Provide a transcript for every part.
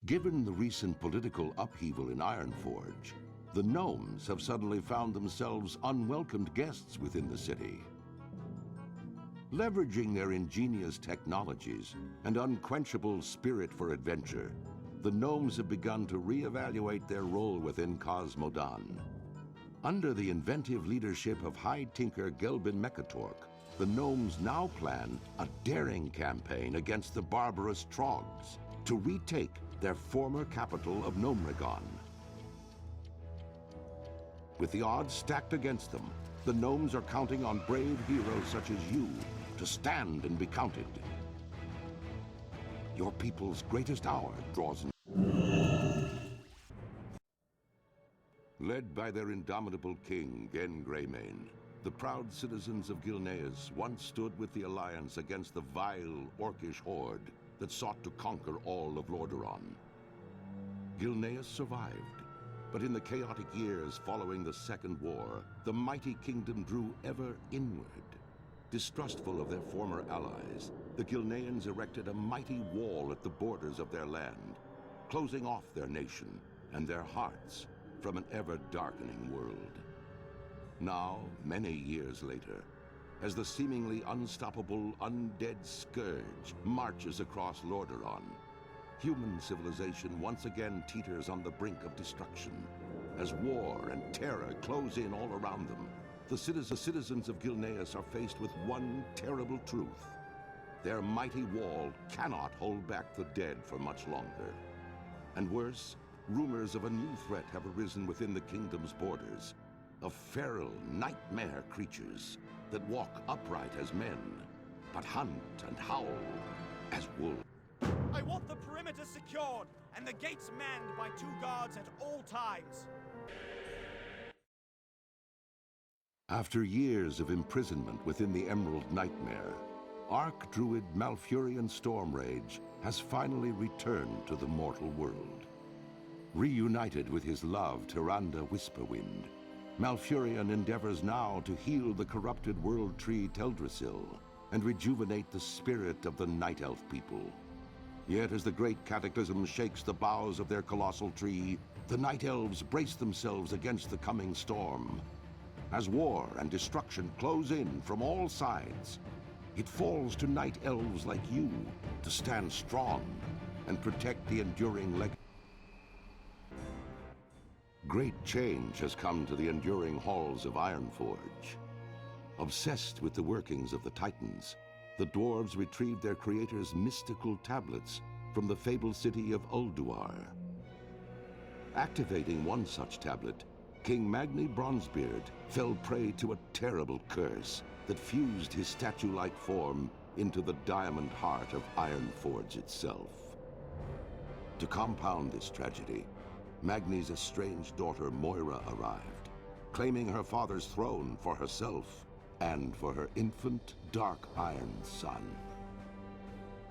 Given the recent political upheaval in Ironforge, the gnomes have suddenly found themselves unwelcomed guests within the city. Leveraging their ingenious technologies and unquenchable spirit for adventure, the gnomes have begun to reevaluate their role within Cosmodan. Under the inventive leadership of High Tinker Gelbin Mechatork, the gnomes now plan a daring campaign against the barbarous Trogs to retake their former capital of Gnomregon. With the odds stacked against them, the gnomes are counting on brave heroes such as you to stand and be counted. Your people's greatest hour draws near. Led by their indomitable king, Gen Greymane, the proud citizens of Gilneas once stood with the Alliance against the vile, orcish horde that sought to conquer all of Lordaeron. Gilneas survived, but in the chaotic years following the Second War, the mighty kingdom drew ever inward. Distrustful of their former allies, the Gilneans erected a mighty wall at the borders of their land, closing off their nation and their hearts from an ever-darkening world. Now, many years later, as the seemingly unstoppable undead scourge marches across Lordaeron, human civilization once again teeters on the brink of destruction. As war and terror close in all around them, the citizens of Gilneas are faced with one terrible truth. Their mighty wall cannot hold back the dead for much longer. And worse, rumors of a new threat have arisen within the kingdom's borders, of feral nightmare creatures that walk upright as men, but hunt and howl as wolves. I want the perimeter secured and the gates manned by 2 guards at all times. After years of imprisonment within the Emerald Nightmare, Archdruid Malfurion Stormrage has finally returned to the mortal world. Reunited with his love, Tyrande Whisperwind, Malfurion endeavors now to heal the corrupted world tree Teldrassil and rejuvenate the spirit of the Night Elf people. Yet as the great cataclysm shakes the boughs of their colossal tree, the Night Elves brace themselves against the coming storm. As war and destruction close in from all sides, it falls to Night Elves like you to stand strong and protect the enduring legacy. Great change has come to the enduring halls of Ironforge. Obsessed with the workings of the Titans, the dwarves retrieved their creator's mystical tablets from the fabled city of Ulduar. Activating one such tablet, King Magni Bronzebeard fell prey to a terrible curse that fused his statue-like form into the diamond heart of Ironforge itself. To compound this tragedy, Magni's estranged daughter Moira arrived, claiming her father's throne for herself and for her infant Dark Iron son.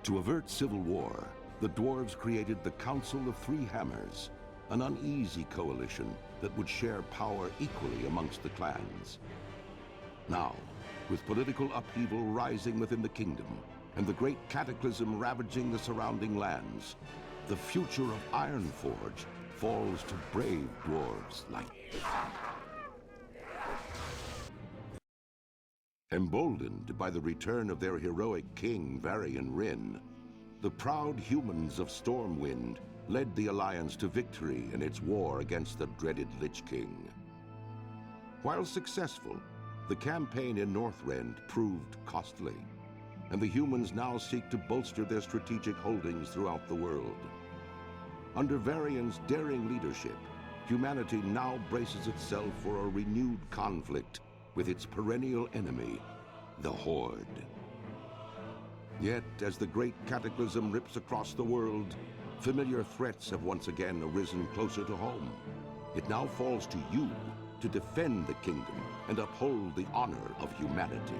To avert civil war, the dwarves created the Council of Three Hammers, an uneasy coalition that would share power equally amongst the clans. Now, with political upheaval rising within the kingdom and the great cataclysm ravaging the surrounding lands, the future of Ironforge falls to brave dwarves like Emboldened by the return of their heroic king, Varian Wrynn, the proud humans of Stormwind led the Alliance to victory in its war against the dreaded Lich King. While successful, the campaign in Northrend proved costly, and the humans now seek to bolster their strategic holdings throughout the world. Under Varian's daring leadership, humanity now braces itself for a renewed conflict with its perennial enemy, the Horde. Yet, as the great cataclysm rips across the world, familiar threats have once again arisen closer to home. It now falls to you to defend the kingdom and uphold the honor of humanity.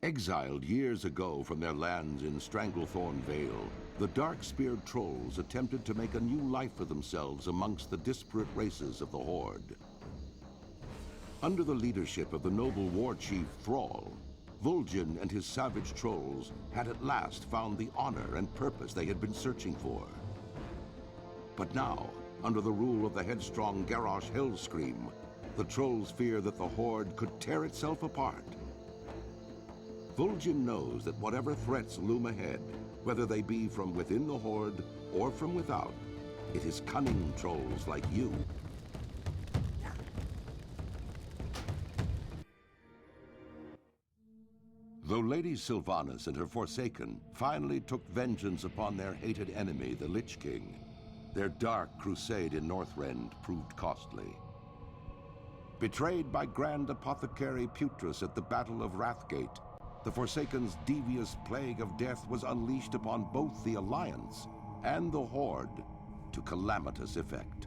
Exiled years ago from their lands in Stranglethorn Vale, the dark-speared trolls attempted to make a new life for themselves amongst the disparate races of the Horde. Under the leadership of the noble war chief Thrall, Vol'jin and his savage trolls had at last found the honor and purpose they had been searching for. But now, under the rule of the headstrong Garrosh Hellscream, the trolls fear that the Horde could tear itself apart. Vol'jin knows that whatever threats loom ahead, whether they be from within the Horde or from without, it is cunning trolls like you. Though Lady Sylvanas and her Forsaken finally took vengeance upon their hated enemy, the Lich King, their dark crusade in Northrend proved costly. Betrayed by Grand Apothecary Putrus at the Battle of Wrathgate, the Forsaken's devious plague of death was unleashed upon both the Alliance and the Horde to calamitous effect.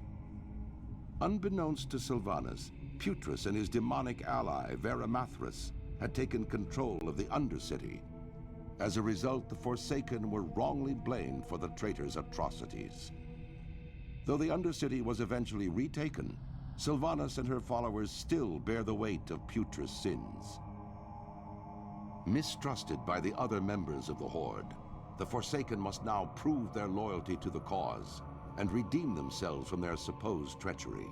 Unbeknownst to Sylvanas, Putrus and his demonic ally, Veramathras, had taken control of the Undercity. As a result, the Forsaken were wrongly blamed for the traitor's atrocities. Though the Undercity was eventually retaken, Sylvanas and her followers still bear the weight of Putrus' sins. Mistrusted by the other members of the Horde, the Forsaken must now prove their loyalty to the cause and redeem themselves from their supposed treachery.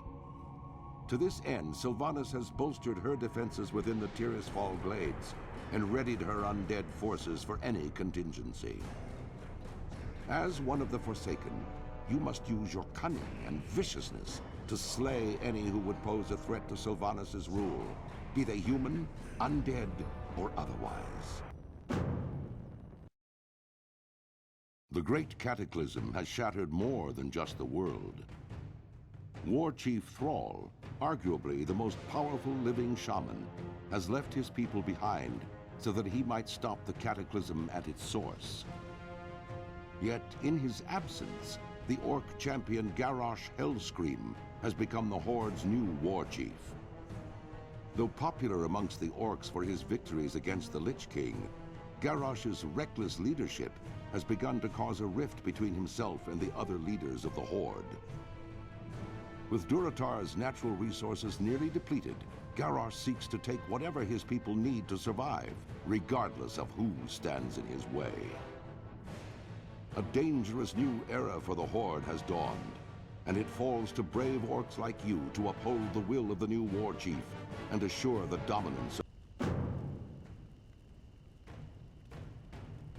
To this end, Sylvanas has bolstered her defenses within the Tirisfal Glades and readied her undead forces for any contingency. As one of the Forsaken, you must use your cunning and viciousness to slay any who would pose a threat to Sylvanas' rule, be they human, undead, or otherwise. The Great Cataclysm has shattered more than just the world. War Chief Thrall, arguably the most powerful living shaman, has left his people behind so that he might stop the cataclysm at its source. Yet, in his absence, the orc champion Garrosh Hellscream has become the Horde's new war chief. Though popular amongst the orcs for his victories against the Lich King, Garrosh's reckless leadership has begun to cause a rift between himself and the other leaders of the Horde. With Durotar's natural resources nearly depleted, Garrosh seeks to take whatever his people need to survive, regardless of who stands in his way. A dangerous new era for the Horde has dawned, and it falls to brave orcs like you to uphold the will of the new war chief and assure the dominance of